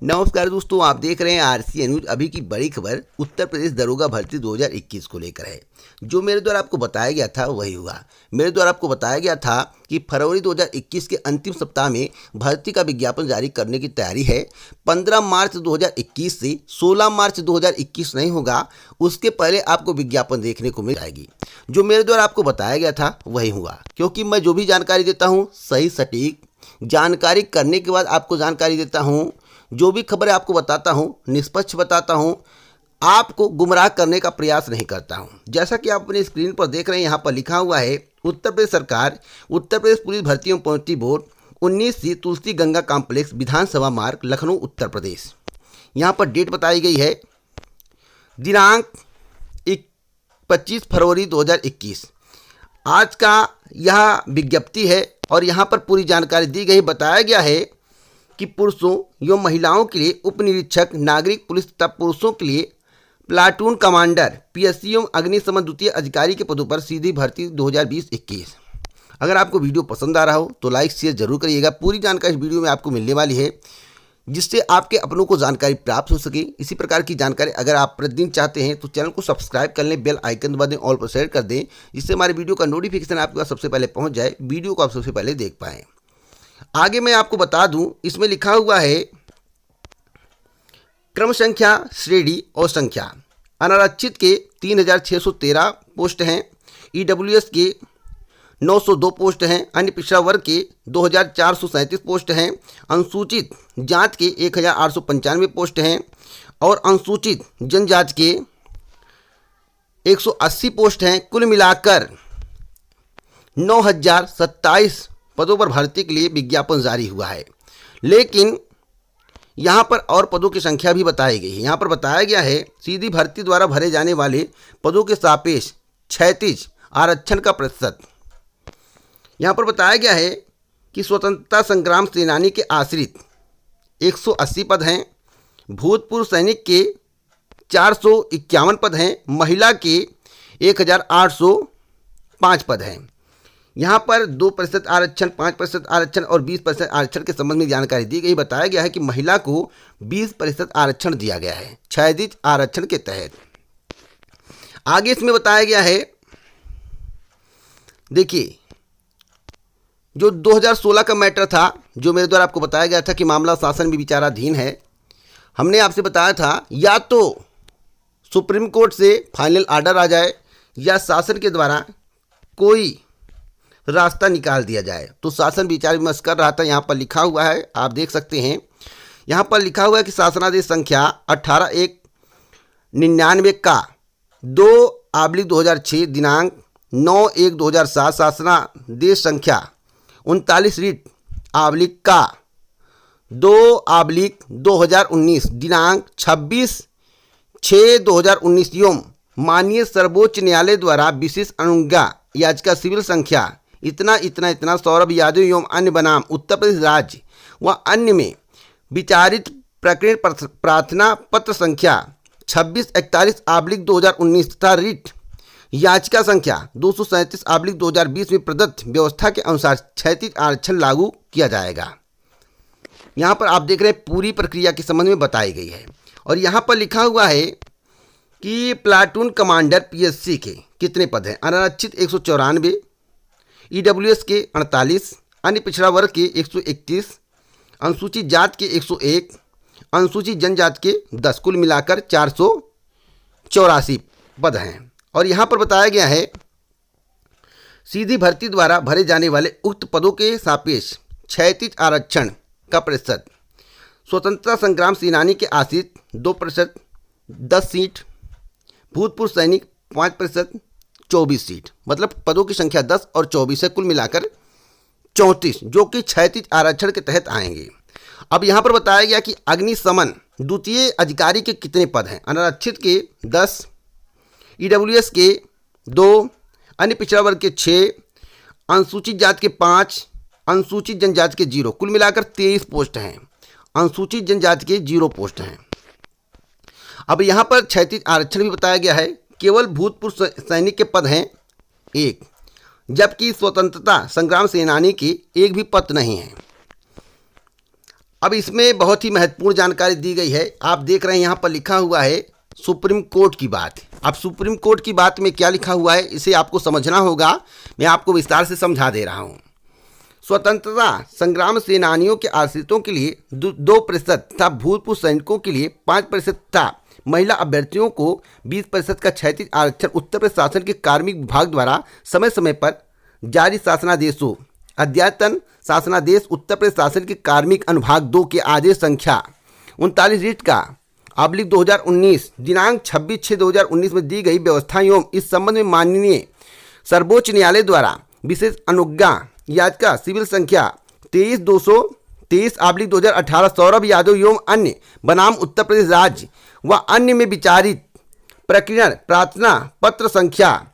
नमस्कार दोस्तों, आप देख रहे हैं आरसीएन न्यूज। अभी की बड़ी खबर उत्तर प्रदेश दरोगा भर्ती 2021 को लेकर है। जो मेरे द्वारा आपको बताया गया था वही हुआ। मेरे द्वारा आपको बताया गया था कि फरवरी 2021 के अंतिम सप्ताह में भर्ती का विज्ञापन जारी करने की तैयारी है। 15 मार्च 2021 से 16 मार्च 2021 नहीं होगा, उसके पहले आपको विज्ञापन देखने को मिल जाएगी। जो मेरे द्वारा आपको बताया गया था वही हुआ, क्योंकि मैं जो भी जानकारी देता हूँ सही सटीक जानकारी करने के बाद आपको जानकारी देता हूँ। जो भी खबरें आपको बताता हूँ निष्पक्ष बताता हूँ, आपको गुमराह करने का प्रयास नहीं करता हूँ। जैसा कि आप अपनी स्क्रीन पर देख रहे हैं, यहाँ पर लिखा हुआ है उत्तर प्रदेश सरकार, उत्तर प्रदेश पुलिस भर्ती एवं प्रोन्नति बोर्ड, 19 तुलसी गंगा कॉम्प्लेक्स, विधानसभा मार्ग, लखनऊ, उत्तर प्रदेश। यहाँ पर डेट बताई गई है दिनांक 25 फरवरी 2021। आज का यह विज्ञप्ति है और यहाँ पर पूरी जानकारी दी गई। बताया गया है कि पुरुषों एवं महिलाओं के लिए उप निरीक्षक नागरिक पुलिस तथा पुरुषों के लिए प्लाटून कमांडर पीएससी एवं अग्निशमन द्वितीय अधिकारी के पदों पर सीधी भर्ती 2020-21। अगर आपको वीडियो पसंद आ रहा हो तो लाइक शेयर जरूर करिएगा। पूरी जानकारी इस वीडियो में आपको मिलने वाली है, जिससे आपके अपनों को जानकारी प्राप्त हो सके। इसी प्रकार की जानकारी अगर आप प्रतिदिन चाहते हैं तो चैनल को सब्सक्राइब कर लें, बेल आइकन दबा दें, ऑल पर शेयर कर दें, जिससे हमारे वीडियो का नोटिफिकेशन आपके पास सबसे पहले पहुंच जाए, वीडियो को आप सबसे पहले देख पाएँ। आगे मैं आपको बता दूं, इसमें लिखा हुआ है क्रम संख्या, श्रेणी और संख्या। अनारक्षित के 3613 पोस्ट हैं, ईडब्ल्यूएस के 902 पोस्ट हैं, अन्य पिछड़ा वर्ग के 2437 पोस्ट हैं, अनुसूचित जात के 1895 पोस्ट हैं और अनुसूचित जनजाति के 180 पोस्ट हैं। कुल मिलाकर 9027 पदों पर भर्ती के लिए विज्ञापन जारी हुआ है। लेकिन यहाँ पर और पदों की संख्या भी बताई गई है। यहाँ पर बताया गया है सीधी भर्ती द्वारा भरे जाने वाले पदों के सापेक्ष क्षैतिज आरक्षण का प्रतिशत। यहाँ पर बताया गया है कि स्वतंत्रता संग्राम सेनानी के आश्रित 180 पद हैं, भूतपूर्व सैनिक के 451 पद हैं, महिला के 1805 पद हैं। यहाँ पर 2% आरक्षण, 5% आरक्षण और 20% आरक्षण के संबंध में जानकारी दी गई। बताया गया है कि महिला को 20% आरक्षण दिया गया है क्षैतिज आरक्षण के तहत। आगे इसमें बताया गया है, देखिए जो 2016 का मैटर था, जो मेरे द्वारा आपको बताया गया था कि मामला शासन में विचाराधीन है। हमने आपसे बताया था या तो सुप्रीम कोर्ट से फाइनल ऑर्डर आ जाए या शासन के द्वारा कोई रास्ता निकाल दिया जाए। तो शासन विचार विमर्श कर रहा था। यहाँ पर लिखा हुआ है, आप देख सकते हैं, यहाँ पर लिखा हुआ है कि शासनादेश संख्या 18/199 का 2/2006 दिनांक 9/1/2007, शासनादेश संख्या 39 रीट आबलिक का 2/2019 दिनांक 26/6/2019 एवं माननीय सर्वोच्च न्यायालय द्वारा विशेष अनुज्ञा याचिका सिविल संख्या इतना सौरभ यादव एवं अन्य बनाम उत्तर प्रदेश राज्य व अन्य में विचारित प्रकरण प्रार्थना पत्र संख्या 2641/2019 तथा रिट याचिका संख्या 237/2020 में प्रदत्त व्यवस्था के अनुसार क्षैतिज आरक्षण लागू किया जाएगा। यहाँ पर आप देख रहे हैं पूरी प्रक्रिया के संबंध में बताई गई है। और यहाँ पर लिखा हुआ है कि प्लाटून कमांडर पीएससी के कितने पद हैं। अनारक्षित 194, ईडब्ल्यूएस के 48, अन्य पिछड़ा वर्ग के 131, अनुसूचित जात के 101, अनुसूचित जनजाति के 10, कुल मिलाकर 484 पद हैं। और यहाँ पर बताया गया है सीधी भर्ती द्वारा भरे जाने वाले उक्त पदों के सापेक्ष क्षैतिज आरक्षण का प्रतिशत। स्वतंत्रता संग्राम सेनानी के आश्रित 2%, 10 सीट, भूतपूर्व सैनिक 5%, 24 सीट। मतलब पदों की संख्या 10 और 24 है, कुल मिलाकर 34, जो कि क्षैतिज आरक्षण के तहत आएंगे। अब यहाँ पर बताया गया कि अग्निशमन द्वितीय अधिकारी के कितने पद हैं। अनारक्षित के 10, ईडब्ल्यूएस के 2, अन्य पिछड़ा वर्ग के 6, अनुसूचित जाति के 5, अनुसूचित जनजाति के 0, कुल मिलाकर 23 पोस्ट हैं। अनुसूचित जनजाति के 0 पोस्ट हैं। अब यहाँ पर क्षैतिज आरक्षण भी बताया गया है। केवल भूतपूर्व सैनिक के पद हैं 1, जबकि स्वतंत्रता संग्राम सेनानी के एक भी पद नहीं है। अब इसमें बहुत ही महत्वपूर्ण जानकारी दी गई है। आप देख रहे हैं यहाँ पर लिखा हुआ है सुप्रीम कोर्ट की बात। अब सुप्रीम कोर्ट की बात में क्या लिखा हुआ है इसे आपको समझना होगा। मैं आपको विस्तार से समझा दे रहा हूँ। स्वतंत्रता संग्राम सेनानियों के आश्रितों के लिए 2% तथा भूतपूर्व सैनिकों के लिए 5% तथा महिला अभ्यर्थियों को 20% का क्षैतिज आरक्षण उत्तर प्रदेश शासन के कार्मिक विभाग द्वारा समय समय पर जारी शासनादेशों अद्यतन शासनादेश उत्तर प्रदेश शासन के कार्मिक अनुभाग 2 के आदेश संख्या 39 रीट का / 2019 दिनांक 26/6/2019 में दी गई व्यवस्था एवं इस संबंध में माननीय सर्वोच्च न्यायालय द्वारा विशेष अनुज्ञा याचिका सिविल संख्या 23/223 / 2018 सौरभ यादव एवं अन्य बनाम उत्तर प्रदेश राज्य व अन्य में विचारित प्रकरण प्रार्थना पत्र संख्या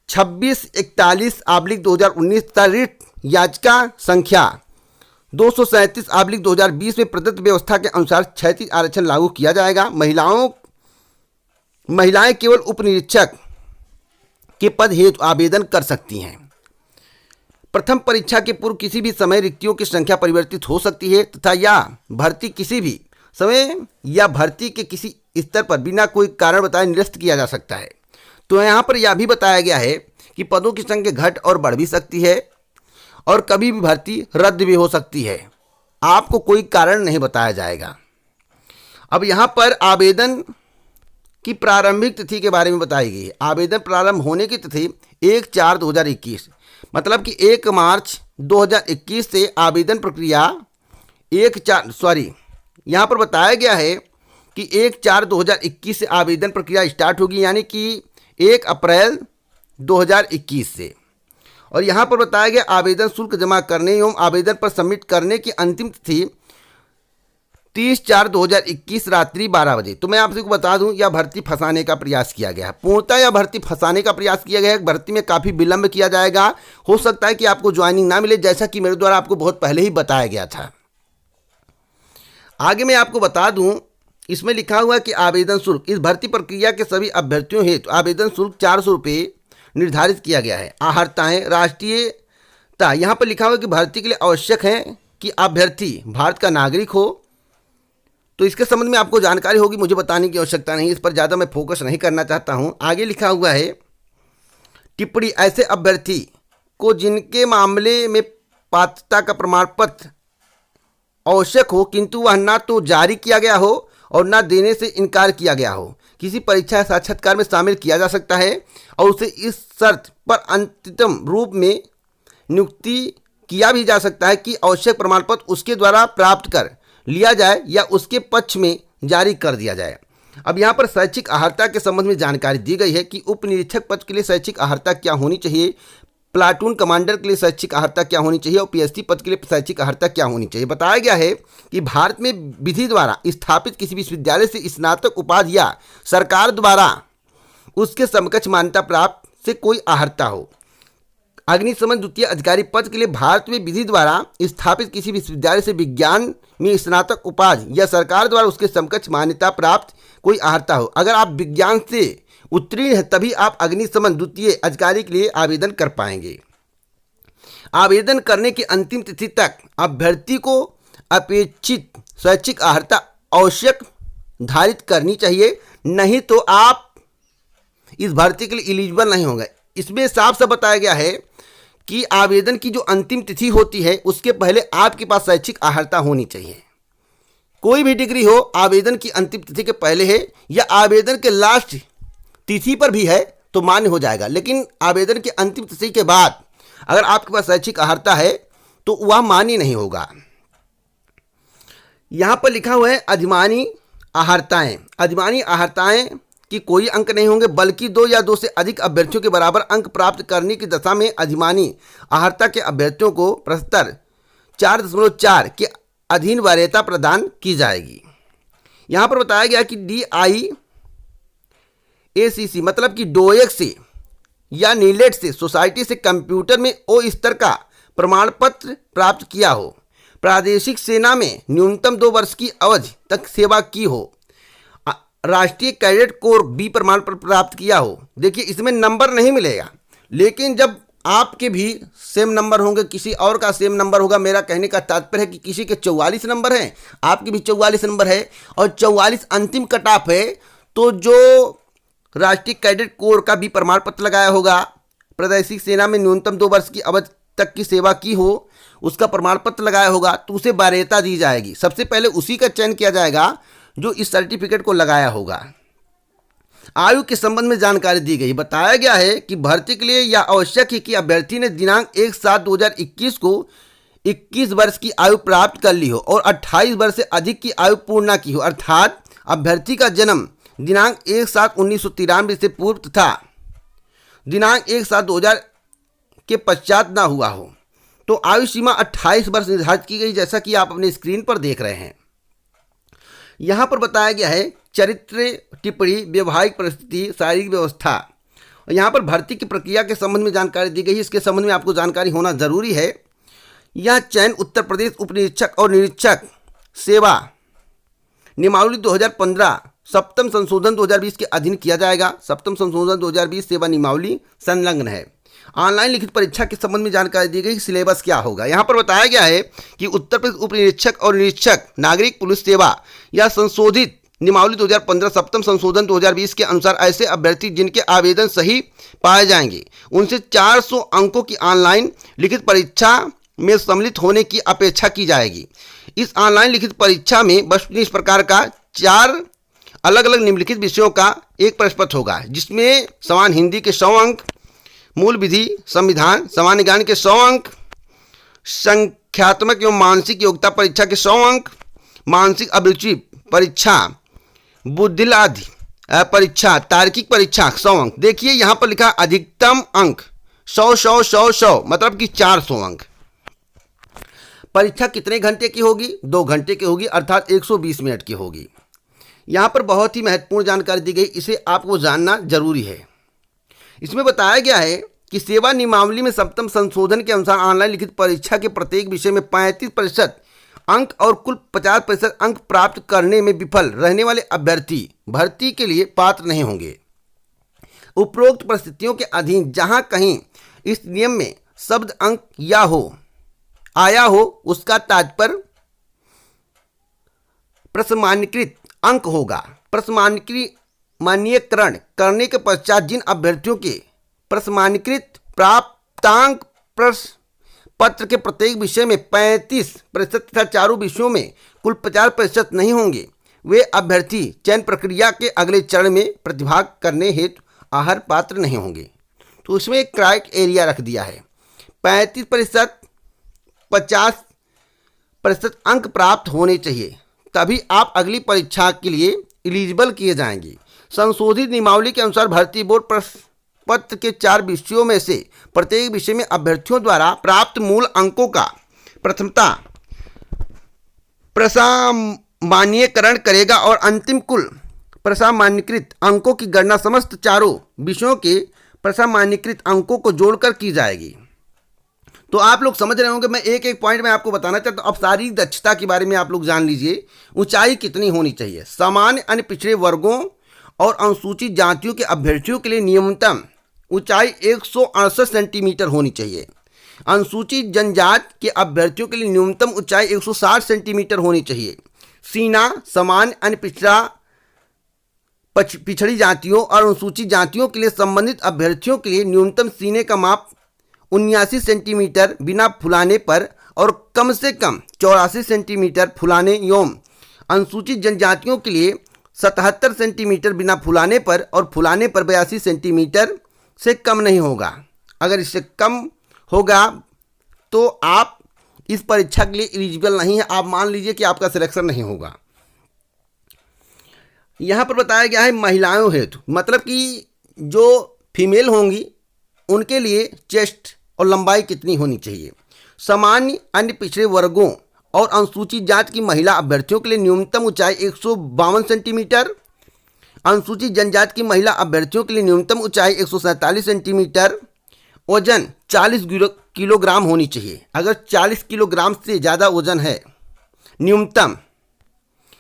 2641 / 2019 तथा रिट याचिका संख्या 237 / 2020 में प्रदत्त व्यवस्था के अनुसार क्षैतिज आरक्षण लागू किया जाएगा। महिलाएं केवल उप निरीक्षक के पद हेतु आवेदन कर सकती हैं। प्रथम परीक्षा के पूर्व किसी भी समय रिक्तियों की संख्या परिवर्तित हो सकती है तथा या भर्ती किसी भी समय या भर्ती के किसी स्तर पर बिना कोई कारण बताए निरस्त किया जा सकता है। तो यहाँ पर यह भी बताया गया है कि पदों की संख्या घट और बढ़ भी सकती है और कभी भी भर्ती रद्द भी हो सकती है। आपको कोई कारण नहीं बताया जाएगा। अब यहाँ पर आवेदन की प्रारंभिक तिथि के बारे में बताई गई है। आवेदन प्रारंभ होने की तिथि 1/4/2021 मतलब कि 1 मार्च 2021 से आवेदन प्रक्रिया यहाँ पर बताया गया है कि 1/4/2021 से आवेदन प्रक्रिया स्टार्ट होगी, यानी कि 1 अप्रैल 2021 से। और यहाँ पर बताया गया आवेदन शुल्क जमा करने एवं आवेदन पर सबमिट करने की अंतिम तिथि 30/4/2021 रात्रि 12 बजे। तो मैं आपको बता दूं यह भर्ती फंसाने का प्रयास किया गया है। पूर्णतः यह भर्ती फंसाने का प्रयास किया गया है। भर्ती में काफ़ी विलंब किया जाएगा। हो सकता है कि आपको ज्वाइनिंग ना मिले, जैसा कि मेरे द्वारा आपको बहुत पहले ही बताया गया था। आगे मैं आपको बता दूं इसमें लिखा हुआ है कि आवेदन शुल्क इस भर्ती प्रक्रिया के सभी अभ्यर्थियों हेतु आवेदन शुल्क 400 रुपये निर्धारित किया गया है। आहर्ताएँ राष्ट्रीयता यहाँ पर लिखा हुआ है कि भर्ती के लिए आवश्यक है कि अभ्यर्थी भारत का नागरिक हो। तो इसके संबंध में आपको जानकारी होगी, मुझे बताने की आवश्यकता नहीं, इस पर ज़्यादा मैं फोकस नहीं करना चाहता हूँ। आगे लिखा हुआ है टिप्पणी ऐसे अभ्यर्थी को जिनके मामले में पात्रता का प्रमाण पत्र आवश्यक हो किंतु वह ना तो जारी किया गया हो और ना देने से इनकार किया गया हो, किसी परीक्षा या साक्षात्कार में शामिल किया जा सकता है और उसे इस शर्त पर अंतिम रूप में नियुक्ति किया भी जा सकता है कि आवश्यक प्रमाण पत्र उसके द्वारा प्राप्त कर लिया जाए या उसके पक्ष में जारी कर दिया जाए। अब यहाँ पर शैक्षिक अर्हता के संबंध में जानकारी दी गई है कि उप निरीक्षक पद के लिए शैक्षिक अर्हता क्या होनी चाहिए, प्लाटून कमांडर के लिए शैक्षिक अर्हता क्या होनी चाहिए और पीएसटी पद के लिए शैक्षिक अर्हता क्या होनी चाहिए। बताया गया है कि भारत में विधि द्वारा स्थापित किसी विश्वविद्यालय से स्नातक उपाधि या सरकार द्वारा उसके समकक्ष मान्यता प्राप्त से कोई अर्हता हो। अग्निशमन द्वितीय अधिकारी पद के लिए भारत में विधि द्वारा स्थापित किसी विश्वविद्यालय से विज्ञान में स्नातक उपाधि या सरकार द्वारा उसके समकक्ष मान्यता प्राप्त कोई अर्हता हो। अगर आप विज्ञान से उत्तीर्ण है तभी आप अग्निशमन द्वितीय अधिकारी के लिए आवेदन कर पाएंगे। आवेदन करने की अंतिम तिथि तक अभ्यर्थी को अपेक्षित शैक्षिक अर्हता आवश्यक धारित करनी चाहिए, नहीं तो आप इस भर्ती के लिए एलिजिबल नहीं होंगे। इसमें साफ साफ बताया गया है कि आवेदन की जो अंतिम तिथि होती है उसके पहले आपके पास शैक्षिक अर्हता होनी चाहिए। कोई भी डिग्री हो, आवेदन की अंतिम तिथि के पहले है या आवेदन के लास्ट तिथि पर भी है तो मान्य हो जाएगा, लेकिन आवेदन की अंतिम तिथि के बाद अगर आपके पास शैक्षिक अर्हता है तो वह मान्य नहीं होगा। यहाँ पर लिखा हुआ है अधिमानी अर्हताएं। अधिमानी अर्हताएं कि कोई अंक नहीं होंगे बल्कि 2 या 2 से अधिक अभ्यर्थियों के बराबर अंक प्राप्त करने की दशा में अधिमानी अर्हता के अभ्यर्थियों को प्रस्तर 4.4 के अधीन वरीयता प्रदान की जाएगी। यहाँ पर बताया गया कि DIACC मतलब कि डोएक से या नीलेट से सोसाइटी से कंप्यूटर में ओ स्तर का प्रमाण पत्र प्राप्त किया हो, प्रादेशिक सेना में न्यूनतम 2 वर्ष की अवधि तक सेवा की हो, राष्ट्रीय कैडेट कोर बी प्रमाण पत्र प्राप्त किया हो। देखिए इसमें नंबर नहीं मिलेगा, लेकिन जब आपके भी सेम नंबर होंगे, किसी और का सेम नंबर होगा। मेरा कहने का तात्पर्य है कि किसी के 44 नंबर हैं, आपके भी 44 नंबर है और 44 अंतिम कट ऑफ है, तो जो राष्ट्रीय कैडेट कोर का भी प्रमाण पत्र लगाया होगा, प्रादेशिक सेना में न्यूनतम 2 वर्ष की अवधि तक की सेवा की हो, उसका प्रमाण पत्र लगाया होगा, तो उसे वरीयता दी जाएगी। सबसे पहले उसी का चयन किया जाएगा जो इस सर्टिफिकेट को लगाया होगा। आयु के संबंध में जानकारी दी गई। बताया गया है कि भर्ती के लिए यह आवश्यक है कि अभ्यर्थी ने दिनांक 1/7/2021 को 21 वर्ष की आयु प्राप्त कर ली हो और 28 वर्ष से अधिक की आयु पूर्ण न की हो, अर्थात अभ्यर्थी का जन्म दिनांक 1/7/1993 से पूर्व तथा दिनांक 1/7/2000 के पश्चात ना हुआ हो। तो आयु सीमा 28 वर्ष निर्धारित की गई, जैसा कि आप अपने स्क्रीन पर देख रहे हैं। यहाँ पर बताया गया है चरित्र, टिप्पणी, वैवाहिक परिस्थिति, शारीरिक व्यवस्था। और यहाँ पर भर्ती की प्रक्रिया के संबंध में जानकारी दी गई है। इसके संबंध में आपको जानकारी होना जरूरी है। यह चयन उत्तर प्रदेश उप निरीक्षक और निरीक्षक सेवा नियमावली 2015 सप्तम संशोधन 2020 के अधीन किया जाएगा। सप्तम संशोधन 2020 सेवा नियमावली संलग्न है। ऑनलाइन लिखित परीक्षा के संबंध में जानकारी दी गई। सिलेबस क्या होगा, यहाँ पर बताया गया है कि उत्तर प्रदेश उप निरीक्षक और निरीक्षक नागरिक पुलिस सेवा या संशोधित नियमावली 2015 सप्तम संशोधन 2020 के अनुसार ऐसे अभ्यर्थी जिनके आवेदन सही पाए जाएंगे उनसे 400 अंकों की ऑनलाइन लिखित परीक्षा में सम्मिलित होने की अपेक्षा की जाएगी। इस ऑनलाइन लिखित परीक्षा में वस्तुतः इस प्रकार का 4 अलग अलग निम्नलिखित विषयों का एक प्रश्न पत्र होगा, जिसमें समान हिंदी के 100 अंक, मूल विधि, संविधान, सामान्य ज्ञान के 100 अंक, संख्यात्मक एवं मानसिक योग्यता परीक्षा के 100 अंक, मानसिक अभिरुचि परीक्षा, बुद्धिलाधि परीक्षा, तार्किक परीक्षा 100 अंक। देखिए यहाँ पर लिखा अधिकतम अंक 100 मतलब कि 400 अंक। परीक्षा कितने घंटे की होगी? 2 घंटे की होगी, अर्थात 120 मिनट की होगी। यहाँ पर बहुत ही महत्वपूर्ण जानकारी दी गई, इसे आपको जानना जरूरी है। इसमें बताया गया है कि सेवा नियमावली में सप्तम संशोधन के अनुसार ऑनलाइन लिखित परीक्षा के प्रत्येक विषय में 35% अंक और कुल 50% अंक प्राप्त करने में विफल रहने वाले अभ्यर्थी भर्ती के लिए पात्र नहीं होंगे। उपरोक्त परिस्थितियों के अधीन जहां कहीं इस नियम में शब्द अंक आया हो उसका तात्पर्य प्रमाणीकृत अंक होगा। प्रमाणीकरण करने के पश्चात जिन अभ्यर्थियों के प्रमाणीकृत प्राप्तांक पत्र के प्रत्येक विषय में 35% तथा चारों विषयों में कुल 50% नहीं होंगे, वे अभ्यर्थी चयन प्रक्रिया के अगले चरण में प्रतिभाग करने हेतु आहर पात्र नहीं होंगे। तो उसमें एक क्राइटेरिया रख दिया है, 35% 50% अंक प्राप्त होने चाहिए, तभी आप अगली परीक्षा के लिए एलिजिबल किए जाएंगे। संशोधित नियमावली के अनुसार भर्ती बोर्ड प्रश्न पत्र के 4 विषयों में से प्रत्येक विषय में अभ्यर्थियों द्वारा प्राप्त मूल अंकों का प्रथमता प्रसामान्यीकरण करेगा और अंतिम कुल प्रसामान्यीकृत अंकों की गणना समस्त चारों विषयों के प्रसामान्यीकृत अंकों को जोड़कर की जाएगी। तो आप लोग समझ रहे होंगे, मैं एक एक पॉइंट में आपको बताना चाहता हूँ। अब शारीरिक दक्षता के बारे में आप लोग जान लीजिए। ऊंचाई कितनी होनी चाहिए? सामान्य अन्य पिछड़े वर्गों और अनुसूचित जातियों के अभ्यर्थियों के लिए न्यूनतम ऊंचाई 168 सेंटीमीटर होनी चाहिए। अनुसूचित जनजाति के अभ्यर्थियों के लिए न्यूनतम ऊंचाई 160 सेंटीमीटर होनी चाहिए। सीना सामान्य अन्य पिछड़ी जातियों और अनुसूचित जातियों के लिए संबंधित अभ्यर्थियों के लिए न्यूनतम सीने का माप 79 सेंटीमीटर बिना फुलाने पर और कम से कम 84 सेंटीमीटर फुलाने एवं अनुसूचित जनजातियों के लिए 77 सेंटीमीटर बिना फुलाने पर और फुलाने पर 82 सेंटीमीटर से कम नहीं होगा। अगर इससे कम होगा तो आप इस परीक्षा के लिए एलिजिबल नहीं है, आप मान लीजिए कि आपका सिलेक्शन नहीं होगा। यहाँ पर बताया गया है महिलाओं हेतु, मतलब कि जो फीमेल होंगी उनके लिए चेस्ट और लंबाई कितनी होनी चाहिए। सामान्य अन्य पिछड़े वर्गों और अनुसूचित जाति की महिला अभ्यर्थियों के लिए न्यूनतम ऊंचाई 152 सेंटीमीटर, अनुसूचित जनजाति की महिला अभ्यर्थियों के लिए न्यूनतम ऊंचाई 147 सेंटीमीटर, वजन 40 किलोग्राम होनी चाहिए। अगर 40 किलोग्राम से ज़्यादा वजन है न्यूनतम,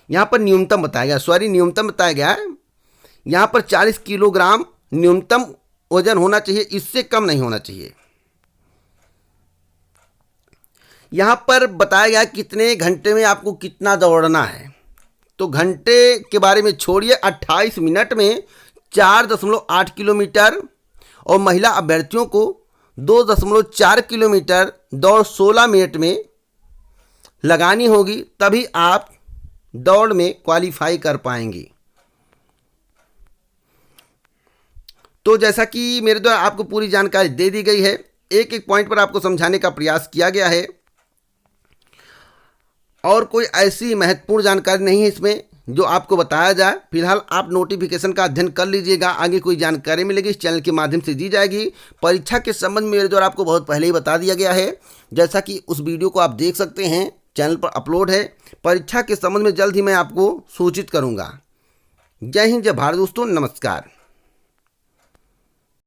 यहाँ पर न्यूनतम बताया गया, न्यूनतम बताया गया है, यहाँ पर 40 किलोग्राम न्यूनतम वजन होना चाहिए, इससे कम नहीं होना चाहिए। यहाँ पर बताया गया कितने घंटे में आपको कितना दौड़ना है। तो घंटे के बारे में छोड़िए, 28 मिनट में 4.8 किलोमीटर और महिला अभ्यर्थियों को 2.4 किलोमीटर दौड़ 16 मिनट में लगानी होगी, तभी आप दौड़ में क्वालिफाई कर पाएंगे। तो जैसा कि मेरे द्वारा आपको पूरी जानकारी दे दी गई है, एक एक पॉइंट पर आपको समझाने का प्रयास किया गया है और कोई ऐसी महत्वपूर्ण जानकारी नहीं है इसमें जो आपको बताया जाए। फिलहाल आप नोटिफिकेशन का अध्ययन कर लीजिएगा, आगे कोई जानकारी मिलेगी इस चैनल के माध्यम से दी जाएगी। परीक्षा के संबंध में मेरे द्वारा आपको बहुत पहले ही बता दिया गया है, जैसा कि उस वीडियो को आप देख सकते हैं, चैनल पर अपलोड है। परीक्षा के संबंध में जल्द ही मैं आपको सूचित करूंगा। जय हिंद, जय भारत दोस्तों, नमस्कार।